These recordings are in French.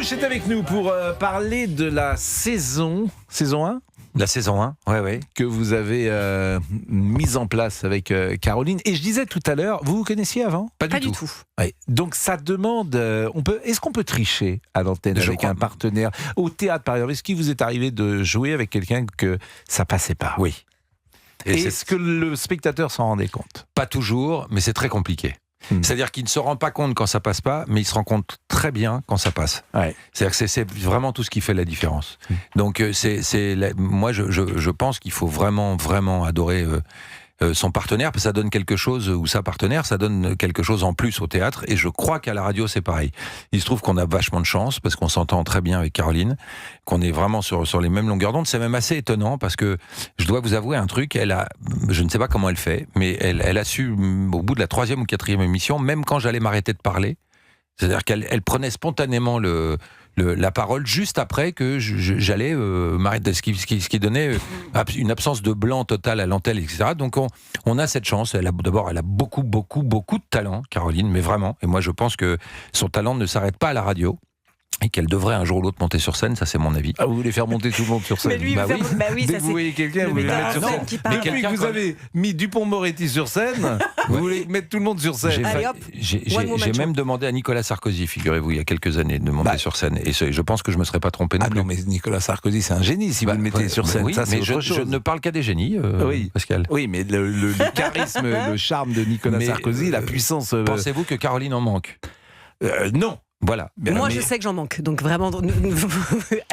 Lelouch est avec nous pour parler de la saison 1 La saison 1, ouais. que vous avez mise en place avec Caroline. Et je disais tout à l'heure, vous connaissiez avant ? Pas du tout. Ouais. Donc ça demande, est-ce qu'on peut tricher à l'antenne avec un partenaire ? Au théâtre par exemple, est-ce qu'il vous est arrivé de jouer avec quelqu'un que ça passait pas ? Oui. Et est-ce que le spectateur s'en rendait compte ? Pas toujours, mais c'est très compliqué. C'est-à-dire qu'il ne se rend pas compte quand ça passe pas, mais il se rend compte très bien quand ça passe. Ouais. C'est-à-dire que c'est vraiment tout ce qui fait la différence. Donc moi je pense qu'il faut vraiment adorer son partenaire, parce que ça donne quelque chose, ou sa partenaire, ça donne quelque chose en plus au théâtre, et je crois qu'à la radio c'est pareil. Il se trouve qu'on a vachement de chance, parce qu'on s'entend très bien avec Caroline, qu'on est vraiment sur les mêmes longueurs d'onde. C'est même assez étonnant, parce que je dois vous avouer un truc, je ne sais pas comment elle fait, mais elle a su, au bout de la 3e ou 4e émission, même quand j'allais m'arrêter de parler, c'est-à-dire qu'elle prenait spontanément la parole juste après que j'allais m'arrêter, ce qui donnait une absence de blanc total à l'antenne, etc. Donc on a cette chance. Elle a beaucoup de talent, Caroline, mais vraiment. Et moi je pense que son talent ne s'arrête pas à la radio. Et qu'elle devrait un jour ou l'autre monter sur scène, ça c'est mon avis. Ah, vous voulez faire monter tout le monde sur scène ? Mais lui, oui, Dès que vous voyez quelqu'un, vous voulez le mettre sur scène. Depuis que vous avez mis Dupond-Moretti sur scène, vous voulez mettre tout le monde sur scène. J'ai même demandé à Nicolas Sarkozy, figurez-vous, il y a quelques années, de monter sur scène. Et je pense que je ne me serais pas trompé non plus. Non, mais Nicolas Sarkozy, c'est un génie si vous le mettez sur scène. Oui, ça, c'est mais autre chose. je ne parle qu'à des génies, Pascal. Oui, mais le charisme, le charme de Nicolas Sarkozy, la puissance... Pensez-vous que Caroline en manque ? Non. Voilà. Moi, je sais que j'en manque, donc vraiment,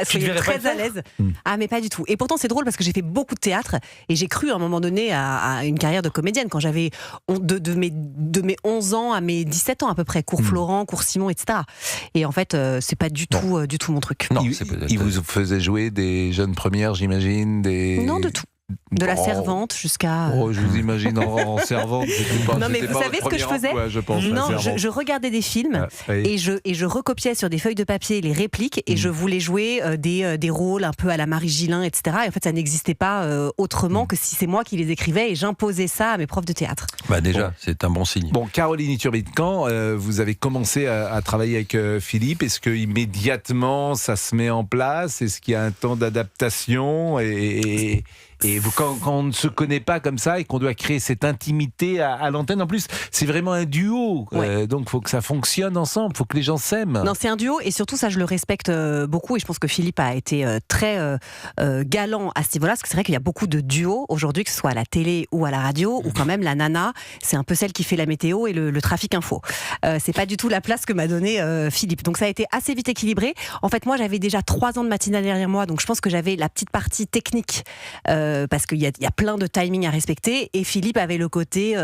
soyez très à l'aise. Ah, mais pas du tout. Et pourtant, c'est drôle parce que j'ai fait beaucoup de théâtre et j'ai cru à un moment donné à une carrière de comédienne quand j'avais de mes 11 ans à mes 17 ans à peu près, cours Florent, cours Simon, etc. Et en fait, c'est pas du tout mon truc. Non, il vous faisait jouer des jeunes premières, j'imagine, Non, de tout. De la servante jusqu'à... je vous imagine en servante. Non, mais vous savez ce que je faisais ? Je regardais des films et je recopiais sur des feuilles de papier les répliques et je voulais jouer des rôles un peu à la Marie Gillin, etc. Et en fait, ça n'existait pas autrement que si c'est moi qui les écrivais et j'imposais ça à mes profs de théâtre. Déjà, c'est un bon signe. Bon, Caroline Iturbide, quand vous avez commencé à travailler avec Philippe, est-ce que immédiatement ça se met en place ? Est-ce qu'il y a un temps d'adaptation et quand on ne se connaît pas comme ça et qu'on doit créer cette intimité à l'antenne, en plus, c'est vraiment un duo. Donc, il faut que ça fonctionne ensemble, il faut que les gens s'aiment. Non, c'est un duo et surtout, ça, je le respecte beaucoup. Et je pense que Philippe a été très galant à ce niveau-là, parce que c'est vrai qu'il y a beaucoup de duos aujourd'hui, que ce soit à la télé ou à la radio, où quand même la nana, c'est un peu celle qui fait la météo et le trafic info. C'est pas du tout la place que m'a donné Philippe. Donc, ça a été assez vite équilibré. En fait, moi, j'avais déjà 3 ans de matinale derrière moi, donc je pense que j'avais la petite partie technique. Parce qu'il y a plein de timing à respecter, et Philippe avait le côté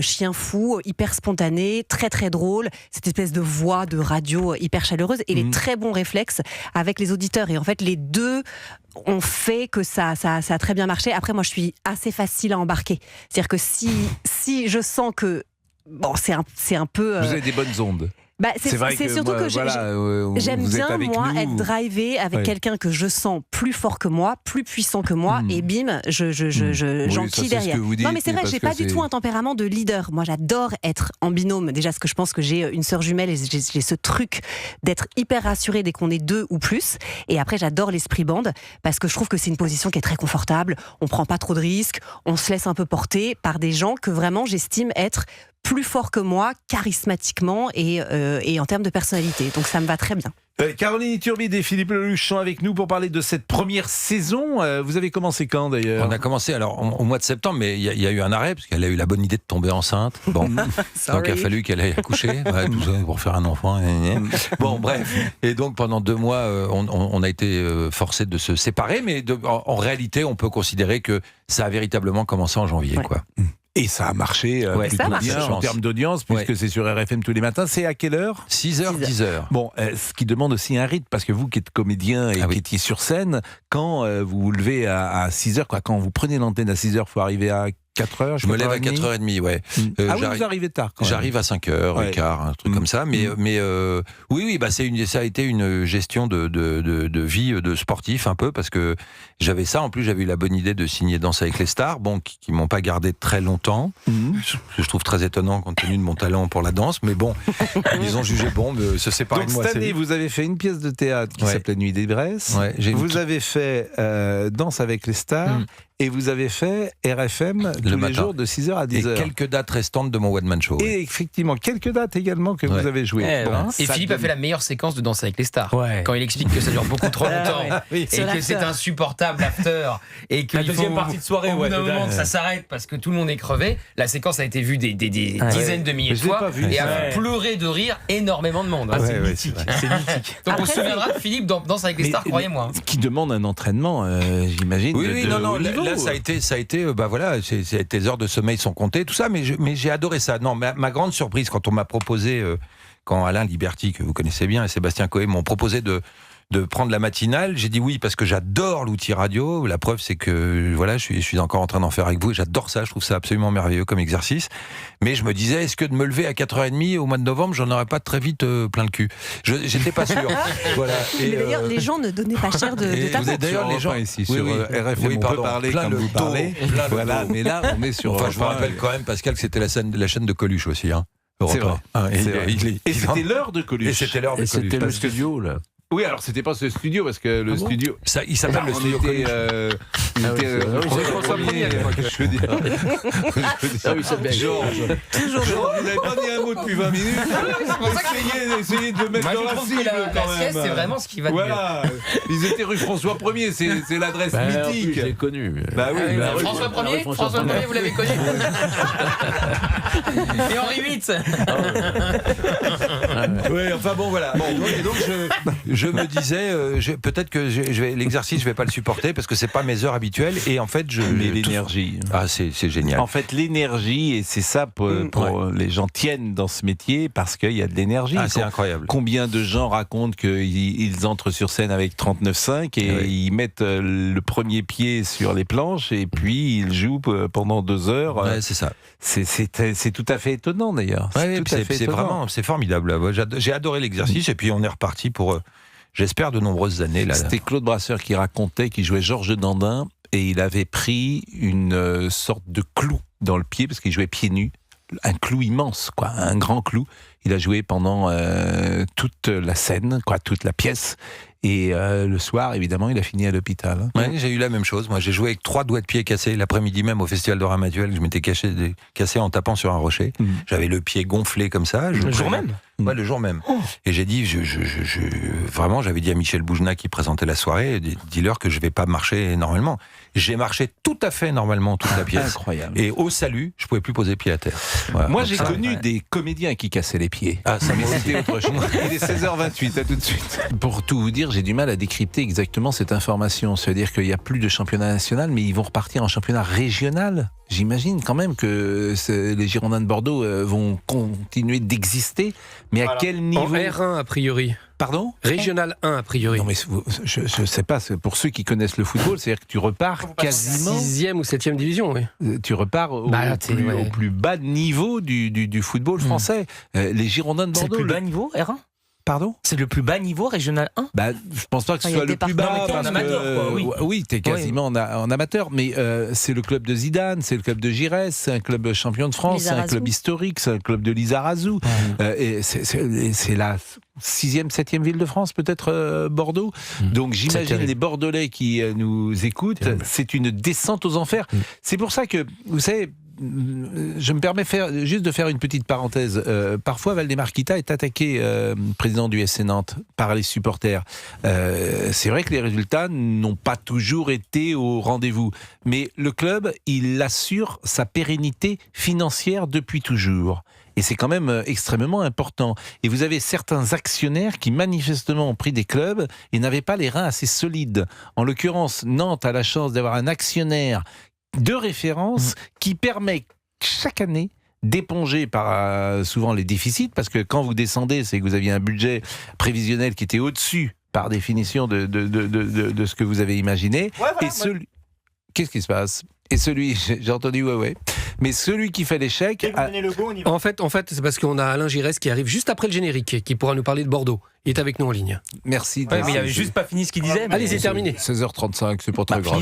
chien fou, hyper spontané, très très drôle, cette espèce de voix de radio hyper chaleureuse et les très bons réflexes avec les auditeurs. Et en fait, les deux ont fait que ça a très bien marché. Après, moi, je suis assez facile à embarquer. C'est-à-dire que si je sens que c'est un peu... Vous avez des bonnes ondes. C'est surtout que j'aime bien, moi, être drivé avec quelqu'un que je sens plus fort que moi, plus puissant que moi, et bim, j'enquille derrière. Non, mais c'est vrai que j'ai pas du tout un tempérament de leader. Moi, j'adore être en binôme. Déjà, parce que je pense que j'ai une sœur jumelle et j'ai ce truc d'être hyper rassurée dès qu'on est 2 ou plus. Et après, j'adore l'esprit bande parce que je trouve que c'est une position qui est très confortable. On prend pas trop de risques, on se laisse un peu porter par des gens que vraiment j'estime être plus fort que moi, charismatiquement et en termes de personnalité. Donc ça me va très bien. Caroline Iturbide et Philippe Lelouch sont avec nous pour parler de cette première saison. Vous avez commencé quand d'ailleurs ? On a commencé au mois de septembre, mais il y a eu un arrêt parce qu'elle a eu la bonne idée de tomber enceinte. Bon, donc il a fallu qu'elle aille accoucher tout ça pour faire un enfant. Bon, bref. Et donc pendant 2 mois, on a été forcés de se séparer, mais en réalité, on peut considérer que ça a véritablement commencé en janvier, quoi. Et ça a marché plutôt bien en termes d'audience, puisque c'est sur RFM tous les matins. C'est à quelle heure ? 6h, 10h. Bon, ce qui demande aussi un rythme, parce que vous qui êtes comédien et qui étiez sur scène, quand vous vous levez à 6h, quand vous prenez l'antenne à 6h, il faut arriver à 4h, Je me lève à 4h30, ouais. Ah oui, vous arrivez tard quand même. J'arrive à 5h15, un truc comme ça. Mais oui, bah ça a été une gestion de vie de sportif un peu, parce que j'avais ça. En plus, j'avais eu la bonne idée de signer Danse avec les stars, bon, qui m'ont pas gardé très longtemps. Je trouve très étonnant compte tenu de mon talent pour la danse, mais bon, ils ont jugé bon de se séparer Donc de moi. cette année, vous avez fait une pièce de théâtre qui s'appelait Nuit des Bresses. Ouais, vous avez fait Danse avec les stars. Et vous avez fait RFM tous les jours de 6h à 10h. Et quelques dates restantes de mon one-man show. Et effectivement, quelques dates également que vous avez jouées. Et Philippe a fait la meilleure séquence de Danse avec les stars. Quand il explique que ça dure beaucoup trop longtemps et que c'est insupportable after et que la deuxième partie de soirée, au bout d'un moment que ça s'arrête parce que tout le monde est crevé. La séquence a été vue des dizaines de milliers de fois et a fait pleurer de rire énormément de monde. C'est mythique. C'est mythique. Donc on se souviendra de Philippe dans Danse avec les stars, croyez-moi. Qui demande un entraînement, j'imagine. Oui, non. Là, ça a été, bah voilà, tes heures de sommeil sont comptées, tout ça, mais j'ai adoré ça. Non, ma grande surprise quand on m'a proposé, quand Alain Liberty, que vous connaissez bien, et Sébastien Coé m'ont proposé de prendre la matinale, j'ai dit oui parce que j'adore l'outil radio. La preuve, c'est que voilà, je suis encore en train d'en faire avec vous et j'adore ça. Je trouve ça absolument merveilleux comme exercice. Mais je me disais, est-ce que de me lever à 4h30 au mois de novembre, j'en aurais pas très vite plein le cul. J'étais pas sûr. Voilà. Mais d'ailleurs, les gens ne donnaient pas cher de ta part. D'ailleurs, les gens ici sur RFM, on peut parler comme vous parlez. Voilà, mais là, on est sur. Enfin, je vous rappelle quand même, Pascal, que c'était la chaîne de Coluche aussi. Hein. C'est vrai. Et c'était l'heure de Coluche. Et c'était l'heure de Coluche. C'était le studio, là. Oui, alors c'était pas ce studio parce que le studio. Ça, il s'appelle le studio Coluche. François Ier, je veux dire. Georges, vous n'avez pas dit un mot depuis 20 minutes. Essayez de mettre dans la cible quand même. La sieste, c'est vraiment ce qui va de mieux. Voilà, ils étaient rue François Ier, c'est l'adresse mythique. J'ai connu. Bah oui, François Ier, vous l'avez connu. Et Henri VIII. Oui, enfin bon, voilà. Et donc je me disais, peut-être que l'exercice, je vais pas le supporter parce que c'est pas mes heures habituelles. Et en fait, mais l'énergie. Ah, c'est génial. En fait, l'énergie, et c'est ça pour les gens tiennent dans ce métier parce qu'il y a de l'énergie. Ah, c'est incroyable. Combien de gens racontent qu'ils entrent sur scène avec 39,5 et ils mettent le premier pied sur les planches et puis ils jouent pendant 2 heures. Ouais, c'est ça. C'est tout à fait étonnant d'ailleurs. C'est formidable. J'ai adoré l'exercice et puis on est reparti pour, j'espère, de nombreuses années. Là. C'était Claude Brasseur qui racontait qu'il jouait Georges Dandin et il avait pris une sorte de clou dans le pied parce qu'il jouait pieds nus. Un clou immense, quoi, un grand clou. Il a joué pendant toute la scène, quoi, toute la pièce. Et le soir, évidemment, il a fini à l'hôpital. Ouais, j'ai eu la même chose. Moi, j'ai joué avec 3 doigts de pied cassés l'après-midi même au Festival de Ramatuel. Je m'étais cassé en tapant sur un rocher. J'avais le pied gonflé comme ça. Le jour même. Ouais, le jour même. Et j'ai dit, vraiment, j'avais dit à Michel Boujna qui présentait la soirée, dis-leur que je vais pas marcher normalement. J'ai marché tout à fait normalement toute la pièce. Incroyable. Et au salut, je pouvais plus poser pied à terre. Voilà. Moi, j'ai connu des comédiens qui cassaient les pieds. Ah, ça mais c'était autre chose. Il est 16h28, à tout de suite. Pour tout vous dire, j'ai du mal à décrypter exactement cette information. C'est-à-dire qu'il n'y a plus de championnat national, mais ils vont repartir en championnat régional. J'imagine quand même que les Girondins de Bordeaux vont continuer d'exister, mais à quel niveau? En R1 a priori. Pardon? Régional 1 a priori. Non mais je ne sais pas, pour ceux qui connaissent le football, c'est-à-dire que tu repars quasiment... 6e ou 7e division, oui. Tu repars au plus bas niveau du football français. Les Girondins de Bordeaux... C'est le plus bas niveau, R1? Pardon? C'est le plus bas niveau, régional 1? Bah, je pense pas que ce soit le plus bas. T'es en amateur, quoi, oui, t'es quasiment en amateur, mais c'est le club de Zidane, c'est le club de Giresse, c'est un club champion de France, c'est un club historique, c'est un club de Lizarazu. Et c'est la 6e, 7e ville de France, peut-être Bordeaux. Donc j'imagine les Bordelais qui nous écoutent, c'est une descente aux enfers. C'est pour ça que, vous savez, je me permets juste de faire une petite parenthèse. Parfois, Valdemar Kita est attaqué, président du SC Nantes, par les supporters. C'est vrai que les résultats n'ont pas toujours été au rendez-vous. Mais le club, il assure sa pérennité financière depuis toujours. Et c'est quand même extrêmement important. Et vous avez certains actionnaires qui manifestement ont pris des clubs et n'avaient pas les reins assez solides. En l'occurrence, Nantes a la chance d'avoir un actionnaire de référence qui permet chaque année d'éponger par souvent les déficits, parce que quand vous descendez, c'est que vous aviez un budget prévisionnel qui était au-dessus, par définition, de ce que vous avez imaginé. Ouais, voilà, Qu'est-ce qui se passe ? Et celui, j'ai entendu ouais. Mais celui qui fait l'échec... En fait, c'est parce qu'on a Alain Giresse qui arrive juste après le générique, qui pourra nous parler de Bordeaux. Il est avec nous en ligne. Merci. Ouais, mais il avait juste pas fini ce qu'il disait. Allez, c'est terminé. 16h35, c'est pas très grave.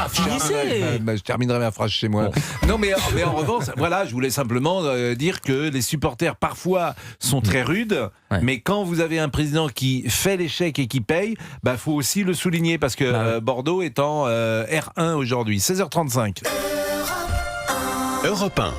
Finissez. Je terminerai ma phrase chez moi. Non, mais en revanche, voilà, je voulais simplement dire que les supporters parfois sont très rudes, mais quand vous avez un président qui fait l'échec et qui paye, faut aussi le souligner parce que Bordeaux est en R1 aujourd'hui. 16h35. Europe 1.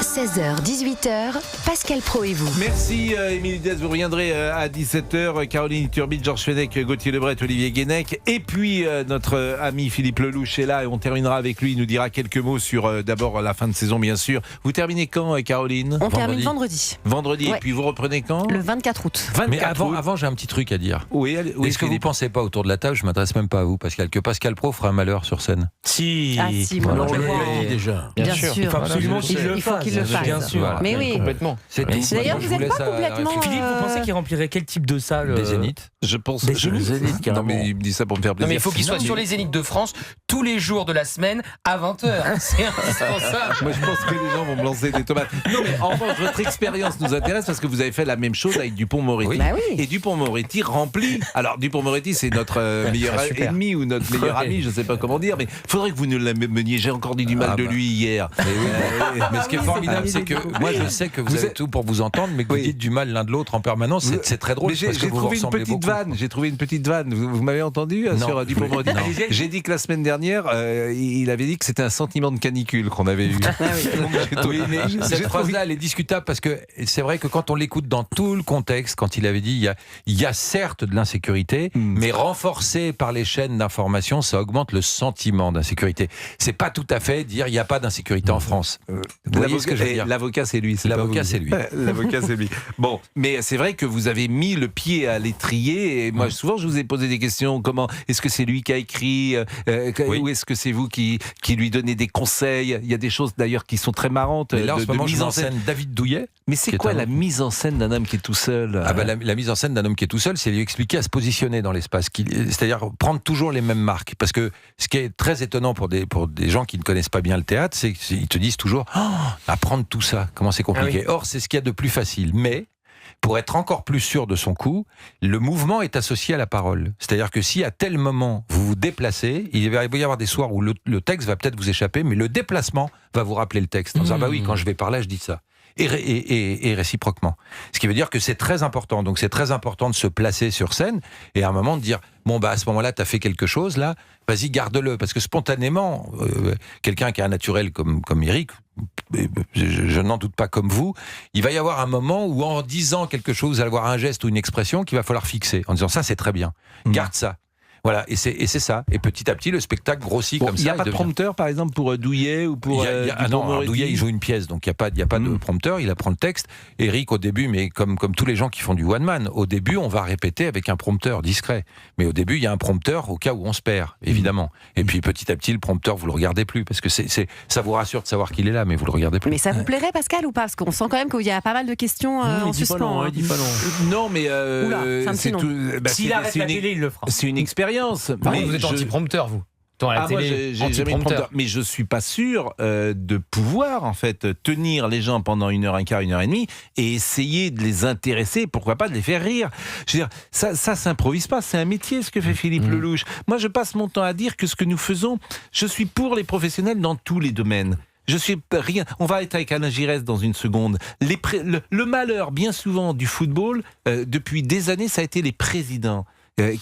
16h, 18h, Pascal Praud et vous. Merci Émilie Diaz, vous reviendrez à 17h. Caroline Turbide, Georges Fenech, Gauthier Lebret, Olivier Guénec. Et puis notre ami Philippe Lelouch est là et on terminera avec lui. Il nous dira quelques mots sur d'abord la fin de saison, bien sûr. Vous terminez quand, Caroline ? On termine vendredi. Vendredi, et puis vous reprenez quand ? Le 24 août. Mais avant, j'ai un petit truc à dire. Oui, est-ce que vous ne pensez pas autour de la table, je ne m'adresse même pas à vous, Pascal, que Pascal Praud fera un malheur sur scène ? Si. Ah si, moi, Alors, je on le vois. l'a dit déjà. Bien sûr. Il faut absolument qu'il le Il faut fasse. qu'il le fasse. Bien sûr. Voilà. Mais oui. Complètement. C'est tout. D'ailleurs, Je vous n'êtes laisse pas à complètement... réfléchir. Philippe, vous pensez qu'il remplirait quel type de salle Des Zéniths. Je pense. Des Zéniths, Non, mais il me dit ça pour me faire Non, plaisir. mais il faut qu'il soit sur les Zéniths de France tous les jours de la semaine à 20h. C'est indispensable. Moi, je pense que les gens vont me lancer des tomates. Non, mais en revanche, votre expérience nous intéresse parce que vous avez fait la même chose avec Dupond-Moretti. Bah oui. Et Dupond-Moretti remplit. Alors, Dupond-Moretti, c'est notre meilleur super. ennemi ou notre meilleur ami, je ne sais pas comment dire, mais il faudrait que vous nous l'ameniez. J'ai encore dit du mal de lui hier. Mais ce qui est formidable, c'est que moi, je sais que vous avez tout pour vous entendre, mais que vous dites du mal l'un de l'autre en permanence. C'est très drôle. Mais j'ai parce que vous trouvé une ressemblez petite beaucoup. vanne. J'ai trouvé une petite vanne. Vous m'avez entendu Non. sur Dupond-Moretti. Non. J'ai dit que la semaine dernière, il avait dit que c'était un sentiment de canicule qu'on avait eu. Oui, mais cette phrase-là, elle est discutable parce que c'est vrai que quand on l'écoute dans tout le contexte, quand il avait dit il y a certes de l'insécurité, mais renforcé par les chaînes d'information, ça augmente le sentiment d'insécurité. C'est pas tout à fait dire il n'y a pas d'insécurité en France. Vous voyez ce que je veux dire ? L'avocat, c'est lui. L'avocat, c'est lui. L'avocat, c'est lui. Bon, mais c'est vrai que vous avez mis le pied à l'étrier. Et moi, souvent, je vous ai posé des questions. Comment est-ce que c'est lui qui a écrit ou est-ce que c'est vous qui lui donnez des conseils ? Il y a des choses d'ailleurs qui sont très marrantes. Mais là, en ce moment, je mise mets en en scène David Douillet. Mais c'est quoi la mise en scène d'un homme qui est tout seul ? La mise en scène d'un homme qui est tout seul, c'est lui expliquer à se positionner dans l'espace. C'est-à-dire prendre toujours les mêmes marques. Parce que ce qui est très étonnant pour des gens qui ne connaissent pas bien le théâtre, c'est qu'ils te disent toujours apprendre tout ça, comment c'est compliqué. Ah oui. Or, c'est ce qu'il y a de plus facile. Mais pour être encore plus sûr de son coup, le mouvement est associé à la parole. C'est-à-dire que si à tel moment vous vous déplacez, il va y avoir des soirs où le texte va peut-être vous échapper, mais le déplacement va vous rappeler le texte. En disant, bah oui, quand je vais par là, je dis ça. Et réciproquement. Ce qui veut dire que c'est très important. Donc c'est très important de se placer sur scène et à un moment de dire bon bah à ce moment-là t'as fait quelque chose là, vas-y garde-le parce que spontanément quelqu'un qui est un naturel comme Eric, je n'en doute pas comme vous, il va y avoir un moment où en disant quelque chose vous allez avoir un geste ou une expression qu'il va falloir fixer en disant ça c'est très bien, garde ça. Voilà, et c'est ça. Et petit à petit, le spectacle grossit comme ça. Il n'y a pas de prompteur, par exemple, pour Douillet ou pour Douillet, il joue une pièce, donc il n'y a pas de prompteur, il apprend le texte. Eric, au début, mais comme tous les gens qui font du one-man, au début, on va répéter avec un prompteur discret. Mais au début, il y a un prompteur au cas où on se perd, évidemment. Et puis petit à petit, le prompteur, vous le regardez plus, parce que ça vous rassure de savoir qu'il est là, mais vous le regardez plus. Mais ça vous plairait, Pascal, ou pas ? Parce qu'on sent quand même qu'il y a pas mal de questions en suspens. Il dit pas non. Non, mais c'est un petit nom. S'il arrête la télé, il le fera. C'est une expérience. Mais vous êtes anti-prompteur, vous. Dans la moi, télé, j'ai jamais prompteur. Mais je suis pas sûr de pouvoir en fait tenir les gens pendant 1h15, 1h30 et essayer de les intéresser, pourquoi pas de les faire rire. Je veux dire, ça s'improvise pas, c'est un métier ce que fait Philippe Lelouch. Moi, je passe mon temps à dire que ce que nous faisons, je suis pour les professionnels dans tous les domaines. Je suis rien. On va être avec Alain Giresse dans une seconde. Le malheur, bien souvent, du football, depuis des années, ça a été les présidents.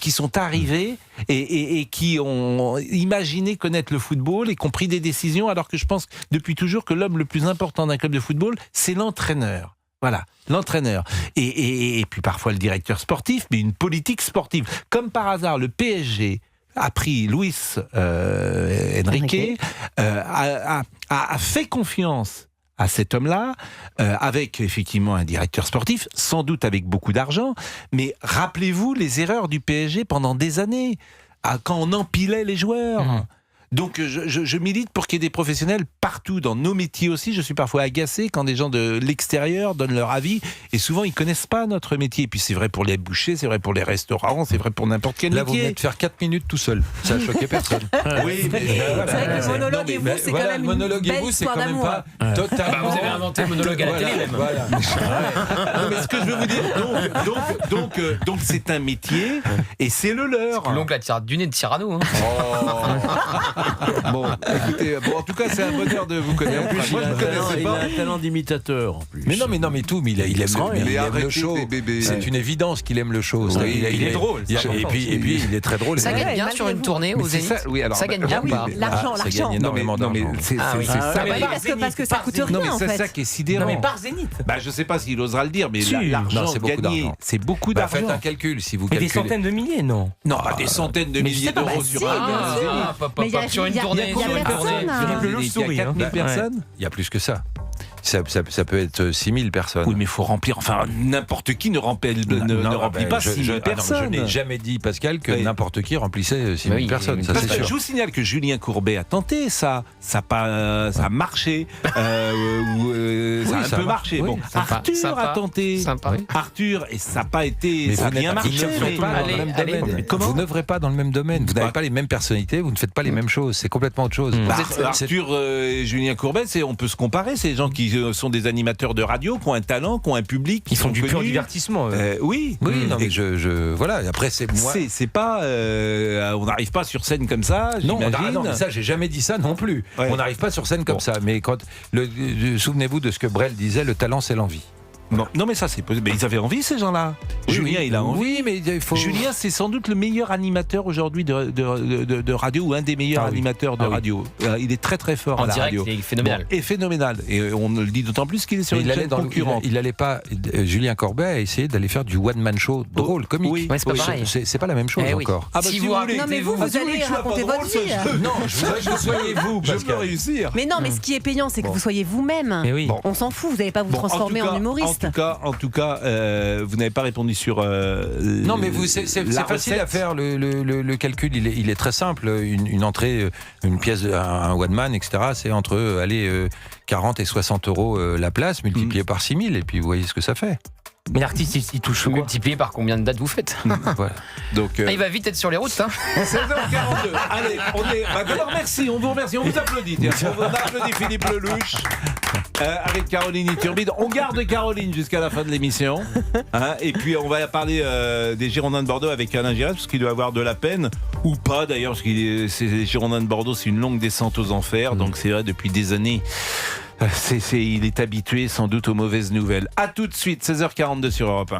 Qui sont arrivés et qui ont imaginé connaître le football et qui ont pris des décisions, alors que je pense depuis toujours que l'homme le plus important d'un club de football, c'est l'entraîneur. Voilà, l'entraîneur. Et puis parfois le directeur sportif, mais une politique sportive. Comme par hasard, le PSG a pris Luis Enrique, a fait confiance à cet homme-là, avec effectivement un directeur sportif, sans doute avec beaucoup d'argent, mais rappelez-vous les erreurs du PSG pendant des années, quand on empilait les joueurs. Donc je milite pour qu'il y ait des professionnels partout, dans nos métiers aussi. Je suis parfois agacé quand des gens de l'extérieur donnent leur avis, et souvent ils connaissent pas notre métier. Et puis c'est vrai pour les bouchers, c'est vrai pour les restaurants, c'est vrai pour n'importe quel Là, vous métier. venez de faire 4 minutes tout seul. Ça a choqué personne. Oui, mais C'est vrai que le monologue et vous, c'est quand même une belle histoire d'amour. totalement. Bah, vous avez inventé le monologue à la télé même. Voilà. Non, mais ce que je veux vous dire, donc c'est un métier et c'est le leur. L'oncle a tiré du nez de Cyrano. Hein. Bon, écoutez, en tout cas, c'est un bonheur de vous connaître. Moi, je ne connaissais Il pas. a un talent d'imitateur en plus. Mais il aime le arrêtez show. des bébés. C'est une évidence qu'il aime le show. Oui, il est drôle. Et puis il est très drôle. Ça gagne bien malgré sur une vous. tournée Mais au c'est Zénith. ça, oui, alors, Ça gagne bah, bien oui, ou pas l'argent. Ça gagne Non, mais énormément d'argent. c'est Ah oui. ça. Bah oui, parce que ça coûte Non, rien mais en c'est fait. ça qui est sidérant. Non mais par Zénith. Bah, je sais pas s'il osera le dire, mais Si. l'argent Non, c'est beaucoup gagné, d'argent. c'est beaucoup Bah, d'argent. faites un calcul si vous Mais des calculez. centaines de milliers, non. Non, pas des centaines de Mais milliers je sais pas, d'euros bah, sur si, un bien sûr. Zénith. Mais Sur une tournée. il y a sur une personne, tournée. hein. Sur une Il y a souris, 4000 hein. personnes. Il y a plus que ça. Ça peut être 6000 personnes. Oui, mais il faut remplir. Enfin, n'importe qui ne remplit pas 6000 je personnes. n'ai jamais dit, Pascal, que Oui. n'importe qui remplissait 6000 Oui, personnes. Ça, Parce c'est que sûr. je vous signale que Julien Courbet a tenté ça. Ça a marché. Ça a un ça peu a marché. marché, Bon, oui. Sympa, Arthur sympa, a tenté. sympa. Arthur, et ça n'a pas été. Mais Ça a vous bien n'êtes- vous marché. n'œuvrez mais- pas dans Allez, le même allez. domaine. Comment Vous n'œuvrez pas dans le même domaine. Vous n'avez pas les mêmes personnalités, vous ne faites pas les mêmes choses. C'est complètement autre chose. Bah, C'est- Arthur et Julien Courbet, on peut se comparer. C'est des gens qui sont des animateurs de radio, qui ont un talent, qui ont un public, qui Ils font sont du pur connus. divertissement. Oui. Oui, non, Et mais voilà. Et après, c'est moi. c'est pas. On n'arrive pas sur scène comme ça. Non, j'imagine. non, mais ça, j'ai jamais dit ça non plus. Ouais. On n'arrive pas sur scène comme Bon. ça. Mais souvenez-vous de ce que Brel disait, le talent, c'est l'envie. Non, mais ça, c'est possible. Mais ils avaient envie, ces gens-là. Julien, il a envie. Oui, mais il faut. Julien, c'est sans doute le meilleur animateur aujourd'hui de radio, ou un des meilleurs Ah oui. animateurs de Ah oui. radio. Il est très très fort En à la direct, radio. il est phénoménal. Bon, et phénoménal. Et on le dit d'autant plus qu'il est sur Mais une chaîne concurrente. il allait pas. Julien Corbet a essayé d'aller faire du one-man show drôle, comique. Oui. Ouais, c'est pas pareil. C'est pas la même chose Eh oui. encore. Ah bah, Si si vous vous voulez. Non mais vous, Ah, vous si vous voulez allez que je sois pas raconter drôle, votre ça, vie. Non, je voudrais que vous soyez vous, Je peux Pascal. réussir. Mais non, mais ce qui est payant, c'est que vous soyez vous-même. Mais oui. Bon. On s'en fout, vous n'allez pas vous Bon, transformer en humoriste. En tout cas, vous n'avez pas répondu sur. Non, mais c'est la facile recette. à faire. Le calcul, il est très simple. Une entrée, une pièce, un one man, etc. C'est entre 40 et 60 euros la place, multiplié par 6000, et puis vous voyez ce que ça fait. Mais l'artiste, il touche quoi? Multiplié par combien de dates vous faites? Voilà. Donc, Ah, il va vite être sur les routes. Hein. 16h42. Allez, on est. D'abord, merci, on vous remercie, on vous applaudit. Tiens. On vous applaudit Philippe Lelouch. Avec Caroline Iturbide. On garde Caroline jusqu'à la fin de l'émission. Hein, et puis on va parler des Girondins de Bordeaux avec Alain Giresse, parce qu'il doit avoir de la peine, ou pas d'ailleurs, parce que les Girondins de Bordeaux, c'est une longue descente aux enfers. Donc c'est vrai, depuis des années, il est habitué sans doute aux mauvaises nouvelles. A tout de suite, 16h42 sur Europe 1.